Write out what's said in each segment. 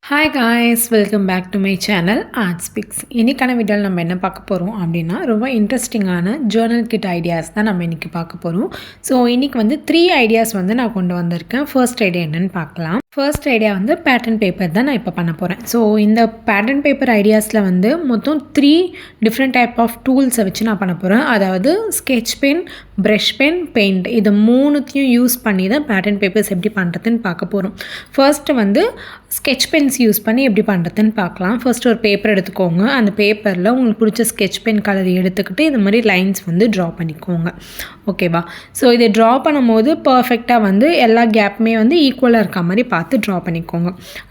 Hi guys, welcome back to my channel Art Speaks. இன்றைக்கான வீடியோவில் நம்ம என்ன பார்க்க போகிறோம் அப்படின்னா, ரொம்ப இன்ட்ரெஸ்டிங்கான ஜேர்னல் கிட் ஐடியாஸ் தான் நம்ம இன்றைக்கி பார்க்க போகிறோம். ஸோ இன்றைக்கி வந்து 3 ஐடியாஸ் வந்து நான் கொண்டு வந்திருக்கேன். ஃபர்ஸ்ட் ஐடியா என்னென்னு பார்க்கலாம். ஃபர்ஸ்ட் ஐடியா வந்து பேட்டர்ன் பேப்பர் தான் நான் இப்போ பண்ண போகிறேன். ஸோ இந்த பேட்டர்ன் பேப்பர் ஐடியாஸில் வந்து மொத்தம் 3 டிஃப்ரெண்ட் டைப் ஆஃப் டூல்ஸை வச்சு நான் பண்ண போகிறேன். அதாவது sketch pen, brush pen, paint, இது மூணுத்தையும் யூஸ் பண்ணி தான் பேட்டர்ன் பேப்பர்ஸ் எப்படி பண்ணுறதுன்னு பார்க்க போகிறோம். ஃபர்ஸ்ட்டு வந்து ஸ்கெட்ச் பென்ஸ் யூஸ் பண்ணி எப்படி பண்ணுறதுன்னு பார்க்கலாம். ஃபர்ஸ்ட் ஒரு பேப்பர் எடுத்துக்கோங்க. அந்த பேப்பரில் உங்களுக்கு பிடிச்ச ஸ்கெட்ச் பென் கலர் எடுத்துக்கிட்டு இந்த மாதிரி லைன்ஸ் வந்து ட்ரா பண்ணிக்கோங்க. ஓகேவா? ஸோ இதை ட்ரா பண்ணும்போது பர்ஃபெக்டாக வந்து எல்லா கேப்புமே வந்து ஈக்குவலாக இருக்க மாதிரி பார்த்து ட்ரா பண்ணிக்கோங்க.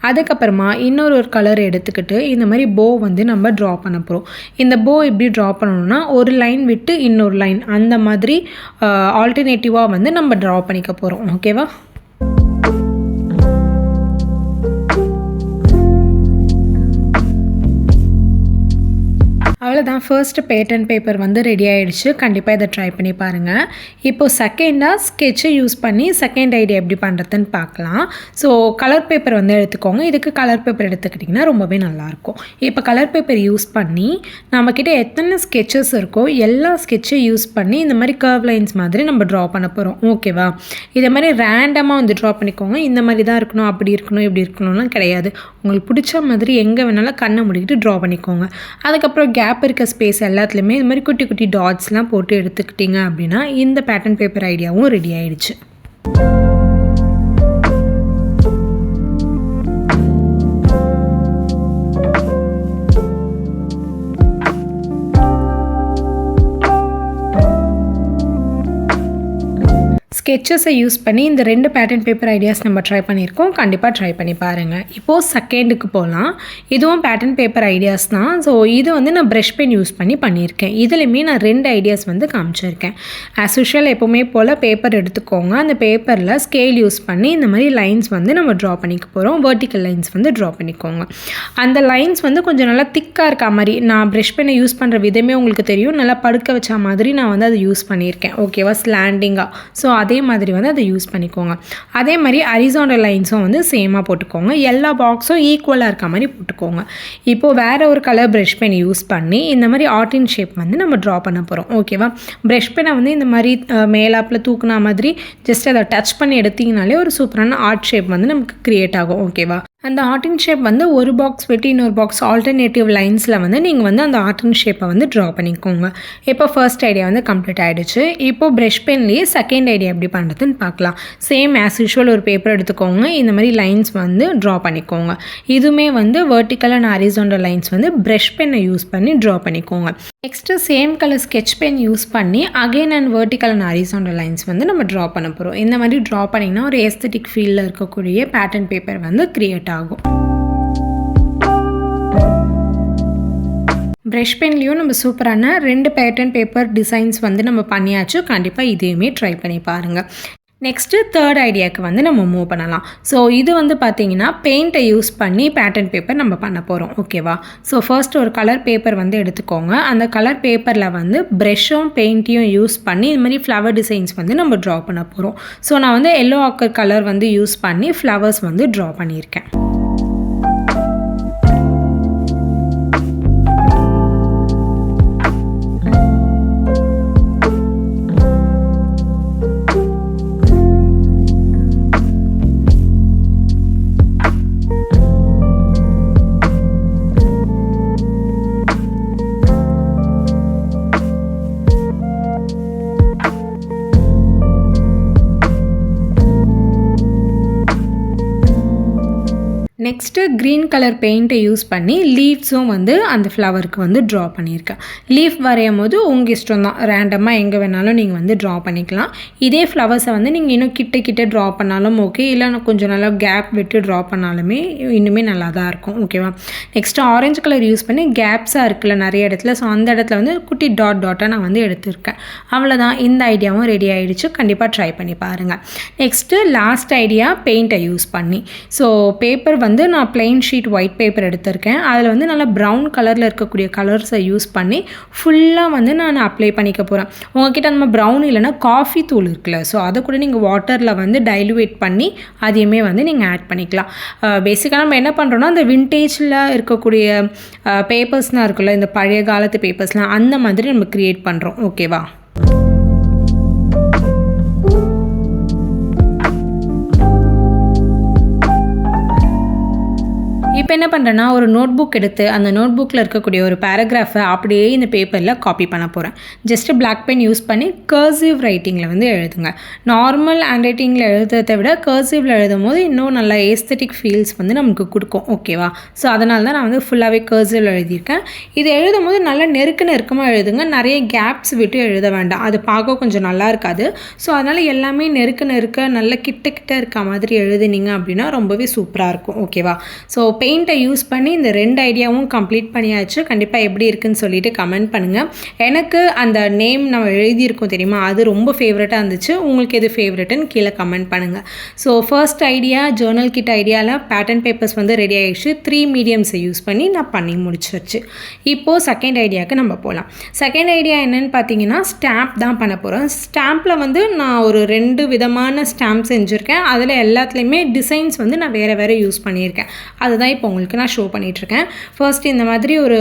அதுக்கப்புறமா இன்னொரு கலர் எடுத்துக்கிட்டு இந்த மாதிரி போ வந்து நம்ம ட்ரா பண்ண போகிறோம். இந்த போ எப்படி ட்ரா பண்ணணும்னா, ஒரு லைன் விட்டு இன்னொரு லைன் அந்த மாதிரி ஆல்டர்னேட்டிவாக வந்து நம்ம ட்ரா பண்ணிக்க போகிறோம். ஓகேவா? அவ்வளோதான், ஃபர்ஸ்ட் பேட்டர்ன் பேப்பர் வந்து ரெடி ஆகிடுச்சு. கண்டிப்பாக இதை ட்ரை பண்ணி பாருங்கள். இப்போது செகண்டாக ஸ்கெட்சை யூஸ் பண்ணி செகண்ட் ஐடியா எப்படி பண்ணுறதுன்னு பார்க்கலாம். ஸோ கலர் பேப்பர் வந்து எடுத்துக்கோங்க. இதுக்கு கலர் பேப்பர் எடுத்துக்கிட்டிங்கன்னா ரொம்பவே நல்லாயிருக்கும். இப்போ கலர் பேப்பர் யூஸ் பண்ணி நம்மக்கிட்ட எத்தனை ஸ்கெட்சஸ் இருக்கோ எல்லா ஸ்கெட்சை யூஸ் பண்ணி இந்த மாதிரி கர்வ் லைன்ஸ் மாதிரி நம்ம ட்ரா பண்ண போகிறோம். ஓகேவா? இதே மாதிரி ரேண்டமாக வந்து ட்ரா பண்ணிக்கோங்க. இந்த மாதிரி தான் இருக்கணும், அப்படி இருக்கணும், இப்படி இருக்கணும்லாம் கிடையாது. உங்களுக்கு பிடிச்ச மாதிரி எங்கே வேணாலும் கண்ணை மூடிக்கிட்டு ட்ரா பண்ணிக்கோங்க. அதுக்கப்புறம் கேப் இருக்க ஸ்பேஸ் எல்லாத்துலேயுமே இது மாதிரி குட்டி குட்டி டாட்ஸ்லாம் போட்டு எடுத்துக்கிட்டிங்க அப்படின்னா இந்த பேட்டர்ன் பேப்பர் ஐடியாவும் ரெடி ஆயிடுச்சு. ஸ்கெட்சஸை யூஸ் பண்ணி இந்த 2 பேட்டர்ன் பேப்பர் ஐடியாஸ் நம்ம ட்ரை பண்ணியிருக்கோம். கண்டிப்பாக ட்ரை பண்ணி பாருங்கள். இப்போது செகண்டுக்கு போகலாம். இதுவும் பேட்டர்ன் பேப்பர் ஐடியாஸ் தான். ஸோ இது வந்து நான் ப்ரஷ் பென் யூஸ் பண்ணி பண்ணியிருக்கேன். இதுலேயுமே நான் 2 ஐடியாஸ் வந்து காமிச்சிருக்கேன். ஆஸ் யூஷுவல் எப்போவுமே போல் பேப்பர் எடுத்துக்கோங்க. அந்த பேப்பரில் ஸ்கேல் யூஸ் பண்ணி இந்த மாதிரி லைன்ஸ் வந்து நம்ம ட்ரா பண்ணிக்க போகிறோம். வெர்டிக்கல் லைன்ஸ் வந்து ட்ரா பண்ணிக்கோங்க. அந்த லைன்ஸ் வந்து கொஞ்சம் நல்லா திக்காக இருக்க மாதிரி, நான் ப்ரஷ் பென்னை யூஸ் பண்ணுற விதமே உங்களுக்கு தெரியும். நல்லா படுக்க வச்ச மாதிரி நான் வந்து அதை யூஸ் பண்ணியிருக்கேன். ஓகேவா? ஸ்லாண்டிங்காக. ஸோ அதே மாதிரி வந்து அதை யூஸ் பண்ணிக்கோங்க. அதே மாதிரி ஹரிசாண்டல் லைன்ஸும் வந்து சேமாக போட்டுக்கோங்க. எல்லா பாக்ஸும் ஈக்குவலாக இருக்க மாதிரி போட்டுக்கோங்க. இப்போது வேறு ஒரு கலர் ப்ரஷ் பென் யூஸ் பண்ணி இந்த மாதிரி ஆர்டின் ஷேப் வந்து நம்ம ட்ரா பண்ண போகிறோம். ஓகேவா? ப்ரஷ் பெனை வந்து இந்த மாதிரி மேலாப்பில் தூக்குனா மாதிரி ஜஸ்ட் அதை டச் பண்ணி எடுத்திங்கனாலே ஒரு சூப்பரான ஆர்ட் ஷேப் வந்து நமக்கு க்ரியேட் ஆகும். ஓகேவா? அந்த ஆர்டின் ஷேப் வந்து ஒரு பாக்ஸ் விட்டு இன்னொரு பாக்ஸ் ஆல்டர்னேட்டிவ் லைன்ஸில் வந்து நீங்கள் வந்து அந்த ஆர்டின் ஷேப்பை வந்து ட்ரா பண்ணிக்கோங்க. இப்போ ஃபர்ஸ்ட் ஐடியா வந்து கம்ப்ளீட் ஆகிடுச்சு. இப்போது ப்ரஷ் பென்லேயே செகண்ட் ஐடியா எப்படி பண்ணுறதுன்னு பார்க்கலாம். சேம் ஆஸ் யூஷுவல் ஒரு பேப்பர் எடுத்துக்கோங்க. இந்த மாதிரி லைன்ஸ் வந்து ட்ரா பண்ணிக்கோங்க. இதுவுமே வந்து வெர்டிக்கல் அண்ட் ஹரிசாண்டல் லைன்ஸ் வந்து ப்ரஷ் பென்னை யூஸ் பண்ணி ட்ரா பண்ணிக்கோங்க. Next same colour sketch pen use பண்ணி again and vertical and horizontal lines வந்து நம்ம ட்ரா பண்ண போகிறோம். இந்த மாதிரி ட்ரா பண்ணிங்கன்னா ஒரு எஸ்தட்டிக் ஃபீலில் இருக்கக்கூடிய பேட்டர்ன் பேப்பர் வந்து க்ரியேட் ஆகும். ப்ரஷ் பென்லேயும் நம்ம சூப்பரான 2 பேட்டர்ன் பேப்பர் டிசைன்ஸ் வந்து நம்ம பண்ணியாச்சு. கண்டிப்பாக இதையுமே ட்ரை பண்ணி பாருங்கள். நெக்ஸ்ட்டு தேர்ட் ஐடியாவுக்கு வந்து நம்ம மூவ் பண்ணலாம். ஸோ இது வந்து பார்த்திங்கன்னா பெயிண்ட்டை யூஸ் பண்ணி பேட்டர்ன் பேப்பர் நம்ம பண்ண போகிறோம். ஓகேவா? ஸோ ஃபர்ஸ்ட் ஒரு கலர் பேப்பர் வந்து எடுத்துக்கோங்க. அந்த கலர் பேப்பரில் வந்து ப்ரெஷ்ஷும் பெயிண்ட்டையும் யூஸ் பண்ணி இந்த மாதிரி ஃப்ளவர் டிசைன்ஸ் வந்து நம்ம ட்ரா பண்ண போகிறோம். ஸோ நான் வந்து எல்லோ ஆக்கர் கலர் வந்து யூஸ் பண்ணி ஃப்ளவர்ஸ் வந்து ட்ரா பண்ணியிருக்கேன். நெக்ஸ்ட்டு க்ரீன் கலர் பெயிண்ட்டை யூஸ் பண்ணி லீவ்ஸும் வந்து அந்த ஃப்ளவருக்கு வந்து ட்ரா பண்ணியிருக்கேன். லீஃப் வரையும் போது உங்கள் இஷ்டம் தான், ரேண்டமாக எங்கே வேணாலும் நீங்கள் வந்து ட்ரா பண்ணிக்கலாம். இதே ஃப்ளவர்ஸை வந்து நீங்கள் இன்னும் கிட்ட ட்ரா பண்ணாலும் ஓகே, இல்லைன்னா கொஞ்சம் நல்லா கேப் விட்டு ட்ரா பண்ணாலுமே இன்னுமே நல்லா தான் இருக்கும். ஓகேவா? நெக்ஸ்ட்டு ஆரஞ்சு கலர் யூஸ் பண்ணி கேப்ஸாக இருக்குல்ல நிறைய இடத்துல, ஸோ அந்த இடத்துல வந்து குட்டி டாட்டாக நான் வந்து எடுத்திருக்கேன். அவ்வளோதான், இந்த ஐடியாவும் ரெடி ஆகிடுச்சு. கண்டிப்பாக ட்ரை பண்ணி பாருங்கள். நெக்ஸ்ட்டு லாஸ்ட் ஐடியா பெயிண்ட்டை யூஸ் பண்ணி, ஸோ பேப்பர் வந்து வந்து நான் plain ஷீட் ஒயிட் பேப்பர் எடுத்திருக்கேன். அதில் வந்து நல்லா ப்ரௌன் கலரில் இருக்கக்கூடிய கலர்ஸை யூஸ் பண்ணி ஃபுல்லாக வந்து நான் அப்ளை பண்ணிக்க போகிறேன். உங்ககிட்ட நம்ம ப்ரௌன் இல்லைனா காஃபி தூள் இருக்குல்ல, ஸோ அதை கூட நீங்கள் வாட்டரில் வந்து டைலுவேட் பண்ணி அதையுமே வந்து நீங்கள் ஆட் பண்ணிக்கலாம். பேசிக்காக நம்ம என்ன பண்ணுறோன்னா அந்த விண்டேஜில் இருக்கக்கூடிய பேப்பர்ஸ்லாம் இருக்குல்ல, இந்த பழைய காலத்து பேப்பர்ஸ்லாம் அந்த மாதிரி நம்ம க்ரியேட் பண்ணுறோம். ஓகேவா? இப்போ என்ன பண்ணுறேன்னா ஒரு நோட் புக் எடுத்து அந்த நோட் புக்கில் இருக்கக்கூடிய ஒரு பேராகிராஃபை அப்படியே இந்த பேப்பரில் காப்பி பண்ண போகிறேன். ஜஸ்ட்டு பிளாக் பென் யூஸ் பண்ணி கர்சிவ் ரைட்டிங்கில் வந்து எழுதுங்க. நார்மல் ஹேண்ட் ரைட்டிங்கில் எழுதுறதை விட கர்சிவில் எழுதும் போது இன்னும் நல்ல ஏஸ்தட்டிக் ஃபீல்ஸ் வந்து நமக்கு கொடுக்கும். ஓகேவா? ஸோ அதனால தான் நான் வந்து ஃபுல்லாகவே கர்சிவில் எழுதியிருக்கேன். இது எழுதும் போது நல்லா நெருக்கமாக எழுதுங்க. நிறைய கேப்ஸ் விட்டு எழுத வேண்டாம், அது பார்க்க கொஞ்சம் நல்லா இருக்காது. ஸோ அதனால் எல்லாமே நெருக்க நல்ல கிட்ட இருக்க மாதிரி எழுதினீங்க அப்படின்னா ரொம்பவே சூப்பராக இருக்கும். ஓகேவா? ஸோ பெயிண்ட்டை யூஸ் பண்ணி இந்த 2 ஐடியாவும் கம்ப்ளீட் பண்ணியாச்சு. கண்டிப்பாக எப்படி இருக்குன்னு சொல்லிட்டு கமெண்ட் பண்ணுங்கள். எனக்கு அந்த நேம் நம்ம எழுதியிருக்கோம் தெரியுமா, அது ரொம்ப ஃபேவரட்டாக இருந்துச்சு. உங்களுக்கு எது ஃபேவரட்டுன்னு கீழே கமெண்ட் பண்ணுங்கள். So first idea journal kit ஐடியாவில் பேட்டர்ன் பேப்பர்ஸ் வந்து ரெடி ஆகிடுச்சு. 3 மீடியம்ஸை யூஸ் பண்ணி நான் பண்ணி முடிச்சிருச்சு. இப்போது செகண்ட் ஐடியாவுக்கு நம்ம போகலாம். செகண்ட் ஐடியா என்னென்னு பார்த்தீங்கன்னா ஸ்டாம்ப் தான் பண்ண போகிறோம். ஸ்டாம்பில் வந்து நான் ஒரு 2 விதமான ஸ்டாம்ப் செஞ்சுருக்கேன். அதில் எல்லாத்துலேயுமே டிசைன்ஸ் வந்து நான் வேறு யூஸ் பண்ணியிருக்கேன். அதுதான் இப்போ உங்களுக்கு நான் ஷோ பண்ணிகிட்ருக்கேன். ஃபர்ஸ்ட் இந்த மாதிரி ஒரு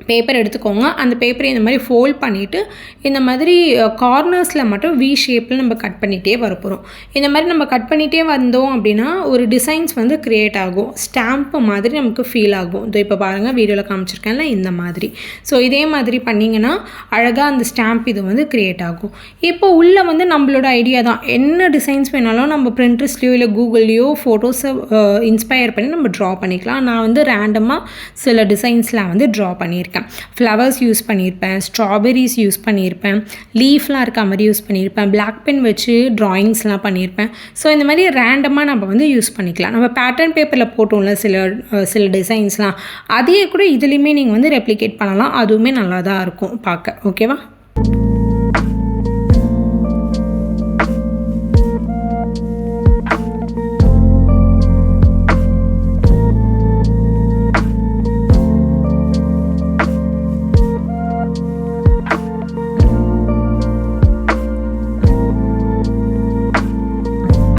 பேப்பர் எடுத்துக்கோங்க. அந்த பேப்பரை இந்த மாதிரி ஃபோல்ட் பண்ணிவிட்டு இந்த மாதிரி கார்னர்ஸில் மட்டும் வி ஷேப்பில் நம்ம கட் பண்ணிகிட்டே வரப்போகிறோம். இந்த மாதிரி நம்ம கட் பண்ணிகிட்டே வந்தோம் அப்படின்னா ஒரு டிசைன்ஸ் வந்து க்ரியேட் ஆகும். ஸ்டாம்ப்பு மாதிரி நமக்கு ஃபீல் ஆகும். இதோ இப்போ பாருங்கள் வீடியோவில் காமிச்சிருக்கேன்ல இந்த மாதிரி. ஸோ இதே மாதிரி பண்ணிங்கன்னா அழகாக அந்த ஸ்டாம்ப் இது வந்து க்ரியேட் ஆகும். இப்போ உள்ளே வந்து நம்மளோட ஐடியா தான். என்ன டிசைன்ஸ் வேணாலும் நம்ம பிரிண்ட்ரெஸ்ட்லேயோ இல்லை கூகுள்லேயோ ஃபோட்டோஸை இன்ஸ்பயர் பண்ணி நம்ம ட்ரா பண்ணிக்கலாம். நான் வந்து ரேண்டமாக சில டிசைன்ஸ்லாம் வந்து ட்ரா பண்ணியிருக்கேன். ஃப்ளவர்ஸ் யூஸ் பண்ணியிருப்பேன், ஸ்ட்ராபெரிஸ் யூஸ் பண்ணியிருப்பேன், லீஃப்லாம் இருக்க மாதிரி யூஸ் பண்ணியிருப்பேன், பிளாக் பென் வச்சு ட்ராயிங்ஸ்லாம் பண்ணியிருப்பேன். ஸோ இந்த மாதிரி ரேண்டமாக நம்ம வந்து யூஸ் பண்ணிக்கலாம். நம்ம பேட்டர்ன் பேப்பரில் போட்டோம்ல சில டிசைன்ஸ்லாம், அதையே கூட இதுலேயுமே நீங்கள் வந்து ரெப்ளிகேட் பண்ணலாம். அதுவுமே நல்லா தான் இருக்கும் பார்க்க. ஓகேவா?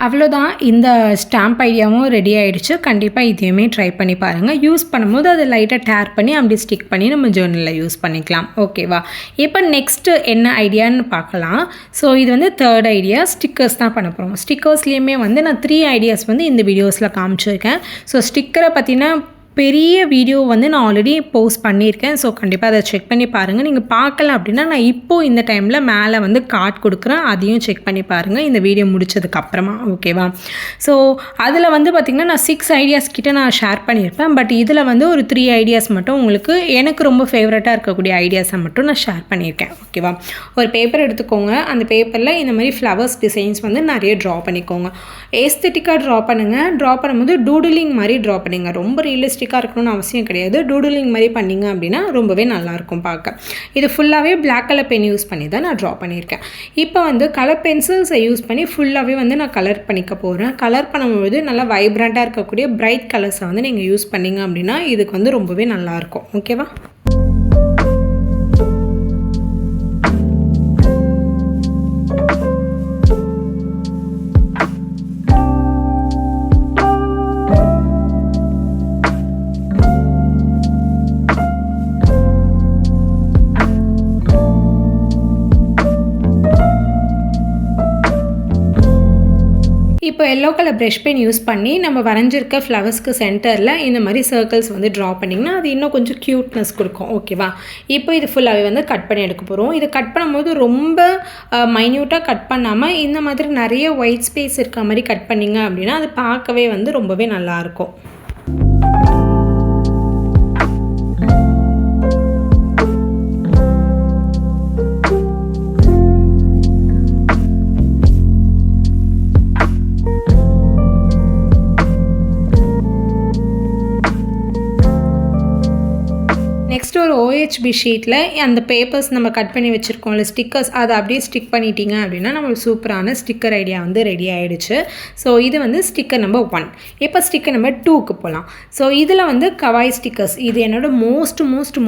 அவ்வளோதான். இந்த ஸ்டாம்ப் ஐடியாவும் ரெடி ஆகிடுச்சு. கண்டிப்பாக இதையுமே ட்ரை பண்ணி பாருங்கள். யூஸ் பண்ணும்போது அதை லைட்டாக டேர் பண்ணி அப்படி ஸ்டிக் பண்ணி நம்ம ஜேர்னலில் யூஸ் பண்ணிக்கலாம். ஓகேவா? இப்போ நெக்ஸ்ட்டு என்ன ஐடியான்னு பார்க்கலாம். ஸோ இது வந்து தேர்ட் ஐடியா ஸ்டிக்கர்ஸ் தான் பண்ண போகிறோம். ஸ்டிக்கர்ஸ்லேயுமே வந்து நான் 3 ஐடியாஸ் வந்து இந்த வீடியோஸில் காமிச்சிருக்கேன். ஸோ ஸ்டிக்கரை பற்றின பெரிய வீடியோ வந்து நான் ஆல்ரெடி போஸ்ட் பண்ணியிருக்கேன். ஸோ கண்டிப்பாக அதை செக் பண்ணி பாருங்கள். நீங்கள் பார்க்கல அப்படின்னா நான் இப்போது இந்த டைமில் மேலே வந்து கார்ட் கொடுக்குறேன், அதையும் செக் பண்ணி பாருங்கள் இந்த வீடியோ முடிச்சதுக்கப்புறமா. ஓகேவா? ஸோ அதில் வந்து பார்த்திங்கன்னா நான் 6 ஐடியாஸ் கிட்ட நான் ஷேர் பண்ணியிருப்பேன். பட் இதில் வந்து ஒரு 3 ஐடியாஸ் மட்டும் உங்களுக்கு எனக்கு ரொம்ப ஃபேவரட்டாக இருக்கக்கூடிய ஐடியாஸை மட்டும் நான் ஷேர் பண்ணியிருக்கேன். ஓகேவா? ஒரு பேப்பர் எடுத்துக்கோங்க. அந்த பேப்பரில் இந்த மாதிரி ஃப்ளவர்ஸ் டிசைன்ஸ் வந்து நிறைய ட்ரா பண்ணிக்கோங்க. ஏஸ்தட்டிக்காக ட்ரா பண்ணுங்கள். ட்ரா பண்ணும்போது டூடுலிங் மாதிரி ட்ரா பண்ணுங்கள். ரொம்ப ரியலிஸ்டிக்காக இருக்கணும்னு அவசியம் கிடையாது. டூடுலிங் மாதிரி பண்ணிங்க அப்படின்னா ரொம்பவே நல்லாயிருக்கும் பார்க்க. இது ஃபுல்லாகவே பிளாக் கலர் பென் யூஸ் பண்ணி தான் நான் ட்ரா பண்ணியிருக்கேன். இப்போ வந்து கலர் பென்சில்ஸை யூஸ் பண்ணி ஃபுல்லாகவே வந்து நான் கலர் பண்ணிக்க போகிறேன். கலர் பண்ணும்போது நல்லா வைப்ரண்ட்டாக இருக்கக்கூடிய பிரைட் கலர்ஸை வந்து நீங்கள் யூஸ் பண்ணிங்க அப்படின்னா இதுக்கு வந்து ரொம்பவே நல்லாயிருக்கும். ஓகேவா? இப்போ yellow colour brush pen use பண்ணி நம்ம வரைஞ்சிருக்க ஃப்ளவர்ஸ்க்கு சென்டரில் இந்த மாதிரி சர்க்கிள்ஸ் வந்து ட்ரா பண்ணிங்கன்னா அது இன்னும் கொஞ்சம் க்யூட்னஸ் கொடுக்கும். ஓகேவா? இப்போ இது ஃபுல்லாகவே வந்து கட் பண்ணி எடுக்க போகிறோம். இது கட் பண்ணும்போது ரொம்ப மைன்யூட்டாக கட் பண்ணாமல் இந்த மாதிரி நிறைய ஒயிட் ஸ்பேஸ் இருக்க மாதிரி கட் பண்ணிங்க அப்படின்னா அது பார்க்கவே வந்து ரொம்பவே நல்லாயிருக்கும். நெக்ஸ்ட் ஒரு OHB ஷீட்டில் அந்த பேப்பர்ஸ் நம்ம கட் பண்ணி வச்சுருக்கோம்ல ஸ்டிக்கர்ஸ், அதை அப்படியே ஸ்டிக் பண்ணிட்டீங்க அப்படின்னா நம்மளுக்கு சூப்பரான ஸ்டிக்கர் ஐடியா வந்து ரெடி ஆகிடுச்சு. ஸோ இது வந்து ஸ்டிக்கர் நம்பர் 1. இப்போ ஸ்டிக்கர் நம்பர் 2க்கு போகலாம். ஸோ இதில் வந்து கவாய் ஸ்டிக்கர்ஸ், இது என்னோட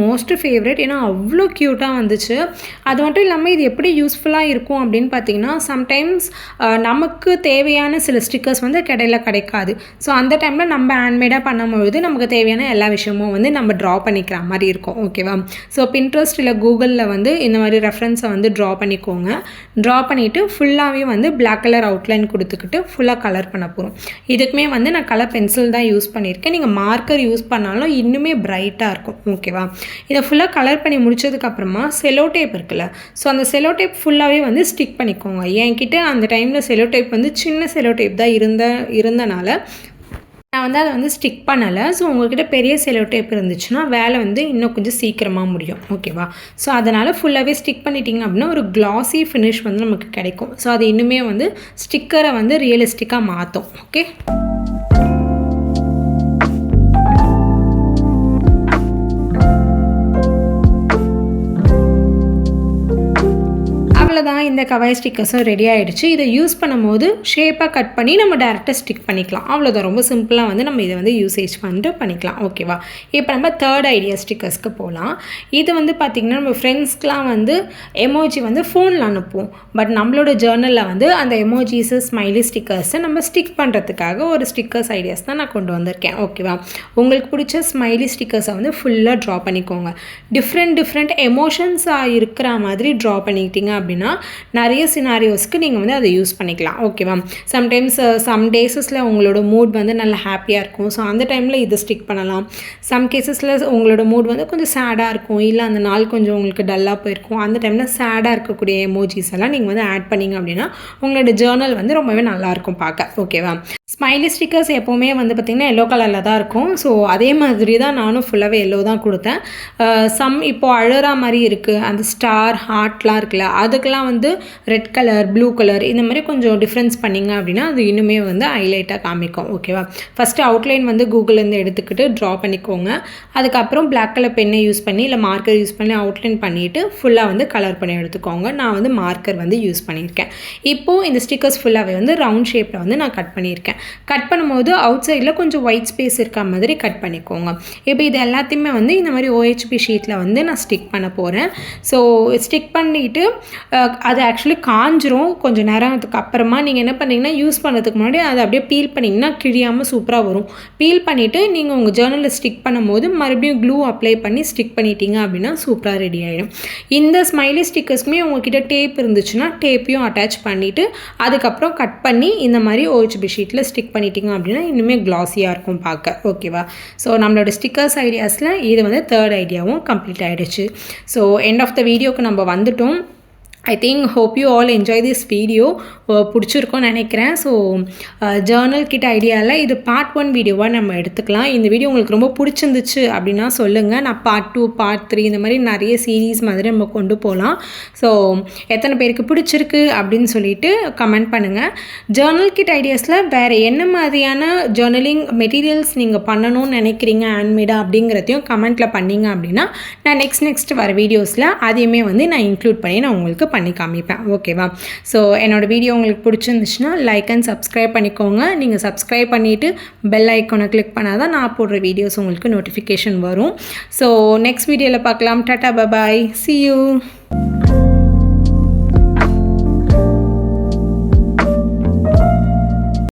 மோஸ்ட் ஃபேவரட். ஏன்னா அவ்வளோ க்யூட்டாக வந்துச்சு. அது மட்டும் இல்லாமல் இது எப்படி யூஸ்ஃபுல்லாக இருக்கும் அப்படின்னு பார்த்தீங்கன்னா, சம்டைம்ஸ் நமக்கு தேவையான சில ஸ்டிக்கர்ஸ் வந்து கிடைக்காது. ஸோ அந்த டைமில் நம்ம ஹேண்ட்மேடாக பண்ணும்பொழுது நமக்கு தேவையான எல்லா விஷயமும் வந்து நம்ம ட்ரா பண்ணிக்கிற மாதிரி இருக்கும். ஓகேவா? ஸோ பின்ட்ரெஸ்ட் இல்லை கூகுளில் வந்து இந்த மாதிரி ரெஃபரன்ஸை வந்து ட்ரா பண்ணிக்கோங்க. ட்ரா பண்ணிவிட்டு ஃபுல்லாகவே வந்து பிளாக் கலர் அவுட்லைன் கொடுத்துக்கிட்டு ஃபுல்லாக கலர் பண்ண போகிறோம். இதுக்குமே வந்து நான் கலர் பென்சில் தான் யூஸ் பண்ணியிருக்கேன். நீங்கள் மார்க்கர் யூஸ் பண்ணாலும் இன்னுமே பிரைட்டாக இருக்கும். ஓகேவா? இதை ஃபுல்லாக கலர் பண்ணி முடிச்சதுக்கப்புறமா செலோ டேப் இருக்குல்ல, ஸோ அந்த செலோ டேப் ஃபுல்லாகவே வந்து ஸ்டிக் பண்ணிக்கோங்க. என்கிட்ட அந்த டைமில் செலோ டேப் வந்து சின்ன செலோ டேப் தான் இருந்தனால நான் வந்து அதை வந்து ஸ்டிக் பண்ணலை. ஸோ உங்கள்கிட்ட பெரிய செலோ டேப் இருந்துச்சுன்னா வேலை வந்து இன்னும் கொஞ்சம் சீக்கிரமாக முடியும். ஓகேவா? ஸோ அதனால் ஃபுல்லாகவே ஸ்டிக் பண்ணிட்டீங்க அப்படின்னா ஒரு கிளாஸி ஃபினிஷ் வந்து நமக்கு கிடைக்கும். ஸோ அது இன்னுமே வந்து ஸ்டிக்கரை வந்து ரியலிஸ்டிக்காக மாற்றும். ஓகே, அவ்வளோதான். இந்த கவாய் ஸ்டிக்கர்ஸும் ரெடி ஆகிடுச்சு. இதை யூஸ் பண்ணும்போது ஷேப்பாக கட் பண்ணி நம்ம டேரெக்டாக ஸ்டிக் பண்ணிக்கலாம். அவ்வளோதான். ரொம்ப சிம்பிளாக வந்து நம்ம இதை வந்து யூசேஜ் பண்ணிட்டு பண்ணிக்கலாம். ஓகேவா? இப்போ நம்ம தேர்ட் ஐடியா ஸ்டிக்கர்ஸ்க்கு போகலாம். இது வந்து பார்த்திங்கன்னா நம்ம ஃப்ரெண்ட்ஸ்க்கெலாம் வந்து எமோஜி வந்து ஃபோனில் அனுப்புவோம். பட் நம்மளோட ஜேர்னலில் வந்து அந்த எமோஜிஸு ஸ்மைலி ஸ்டிக்கர்ஸை நம்ம ஸ்டிக் பண்ணுறதுக்காக ஒரு ஸ்டிக்கர்ஸ் ஐடியாஸ் தான் நான் கொண்டு வந்திருக்கேன். ஓகேவா? உங்களுக்கு பிடிச்ச ஸ்மைலி ஸ்டிக்கர்ஸை வந்து ஃபுல்லாக ட்ரா பண்ணிக்கோங்க. டிஃப்ரெண்ட் எமோஷன்ஸாக இருக்கிற மாதிரி ட்ரா பண்ணிக்கிட்டீங்க அப்படின்னா நிறைய சினாரியோஸ்க்கு நீங்கள் வந்து அதை யூஸ் பண்ணிக்கலாம். ஓகேவா? சம்டைம்ஸ் சம் டேஸஸில் உங்களோட மூட் வந்து நல்லா ஹாப்பியாக இருக்கும். ஸோ அந்த டைமில் இதை ஸ்டிக் பண்ணலாம். சம் கேஸஸில் உங்களோட மூட் வந்து கொஞ்சம் சேடாக இருக்கும், இல்லை அந்த நாள் கொஞ்சம் உங்களுக்கு டல்லாக போயிருக்கும். அந்த டைமில் சேடாக இருக்கக்கூடிய எமோஜிஸ் எல்லாம் நீங்கள் வந்து ஆட் பண்ணிங்க அப்படின்னா உங்களோட ஜேர்னல் வந்து ரொம்பவே நல்லாயிருக்கும் பார்க்க. ஓகேவா? ஸ்மைலி ஸ்டிக்கர்ஸ் எப்போவுமே வந்து பார்த்திங்கன்னா எல்லோ கலரில் தான் இருக்கும். ஸோ அதே மாதிரி தான் நானும் ஃபுல்லாகவே எல்லோ தான் கொடுத்தேன். இப்போது அழறா மாதிரி இருக்குது, அந்த ஸ்டார் ஹார்ட்லாம் இருக்குல்ல, அதுக்கெல்லாம் வந்து ரெட் கலர், ப்ளூ கலர் இந்த மாதிரி கொஞ்சம் டிஃப்ரென்ஸ் பண்ணிங்க அப்படின்னா அது இன்னுமே வந்து ஹைலைட்டாக காமிக்கும். ஓகேவா? ஃபஸ்ட்டு அவுட்லைன் வந்து கூகுள்லேருந்து எடுத்துக்கிட்டு ட்ரா பண்ணிக்கோங்க. அதுக்கப்புறம் பிளாக் கலர் பென்னை யூஸ் பண்ணி இல்லை மார்க்கர் யூஸ் பண்ணி அவுட்லைன் பண்ணிவிட்டு ஃபுல்லாக வந்து கலர் பண்ணி எடுத்துக்கோங்க. நான் வந்து மார்க்கர் வந்து யூஸ் பண்ணியிருக்கேன். இப்போது இந்த ஸ்டிக்கர்ஸ் ஃபுல்லாகவே வந்து ரவுண்ட் ஷேப்பில் வந்து நான் கட் பண்ணியிருக்கேன். கட் பண்ணும்போது அவுட் சைடில் கொஞ்சம் ஒயிட் ஸ்பேஸ் இருக்க மாதிரி கட் பண்ணிக்கோங்க. இப்போ இது எல்லாத்தையுமே வந்து இந்த மாதிரி OHB ஷீட்டில் வந்து நான் ஸ்டிக் பண்ண போகிறேன். ஸோ ஸ்டிக் பண்ணிவிட்டு அது ஆக்சுவலி காஞ்சிரும் கொஞ்சம் நேரத்துக்கு அப்புறமா. நீங்கள் என்ன பண்ணிங்கன்னா யூஸ் பண்ணுறதுக்கு முன்னாடி அதை அப்படியே பீல் பண்ணிங்கன்னா கிழியாமல் சூப்பராக வரும். பீல் பண்ணிவிட்டு நீங்கள் உங்கள் ஜேர்னலில் ஸ்டிக் பண்ணும்போது மறுபடியும் க்ளூ அப்ளை பண்ணி ஸ்டிக் பண்ணிட்டீங்க அப்படின்னா சூப்பராக ரெடி ஆகிடும். இந்த ஸ்மைலி ஸ்டிக்கர்ஸ்க்குமே உங்கள்கிட்ட டேப் இருந்துச்சுன்னா டேப்பையும் அட்டாச் பண்ணிவிட்டு அதுக்கப்புறம் கட் பண்ணி இந்த மாதிரி OHB ஷீட்டில் ஸ்டிக் பண்ணிட்டீங்க அப்படின்னா இன்னுமே கிளாஸியாக இருக்கும் பார்க்க. ஓகேவா? ஸோ நம்மளோட ஸ்டிக்கர்ஸ் ஐடியாஸில் இது வந்து தேர்ட் ஐடியாவும் கம்ப்ளீட் ஆகிடுச்சு. ஸோ எண்ட் ஆஃப் த வீடியோக்கு நம்ம வந்துட்டோம். I think hope you all enjoy this video. பிடிச்சிருக்கோன்னு நினைக்கிறேன். ஸோ ஜேர்னல் கிட்ட ஐடியாவில் இது பார்ட் 1 வீடியோவாக நம்ம எடுத்துக்கலாம். இந்த வீடியோ உங்களுக்கு ரொம்ப பிடிச்சிருந்துச்சு அப்படின்னா சொல்லுங்கள். நான் பார்ட் 2 பார்ட் 3 இந்த மாதிரி நிறைய சீரீஸ் மாதிரி நம்ம கொண்டு போகலாம். ஸோ எத்தனை பேருக்கு பிடிச்சிருக்கு அப்படின்னு சொல்லிட்டு கமெண்ட் பண்ணுங்கள். ஜேர்னல் கிட் ஐடியாஸில் வேறு என்ன மாதிரியான ஜேர்னலிங் மெட்டீரியல்ஸ் நீங்கள் பண்ணணும்னு நினைக்கிறீங்க ஹேண்ட்மேடாக அப்படிங்கிறதையும் கமெண்ட்டில் பண்ணிங்க அப்படின்னா நான் நெக்ஸ்ட் வர வீடியோஸில் அதையுமே வந்து நான் இன்க்ளூட் பண்ணி நான் உங்களுக்கு பண்ணி காமிப்பேன். ஓகேவா? ஸோ என்னோடய வீடியோ உங்களுக்கு பிடிச்சிருந்துச்சுன்னா லைக் அண்ட் சப்ஸ்கிரைப் பண்ணிக்கோங்க. நீங்கள் சப்ஸ்கிரைப் பண்ணிவிட்டு பெல் ஐக்கானை கிளிக் பண்ணால் தான் நான் போடுற வீடியோஸ் உங்களுக்கு நோட்டிஃபிகேஷன் வரும். ஸோ நெக்ஸ்ட் வீடியோவில் பார்க்கலாம். Tata, bye bye, see you.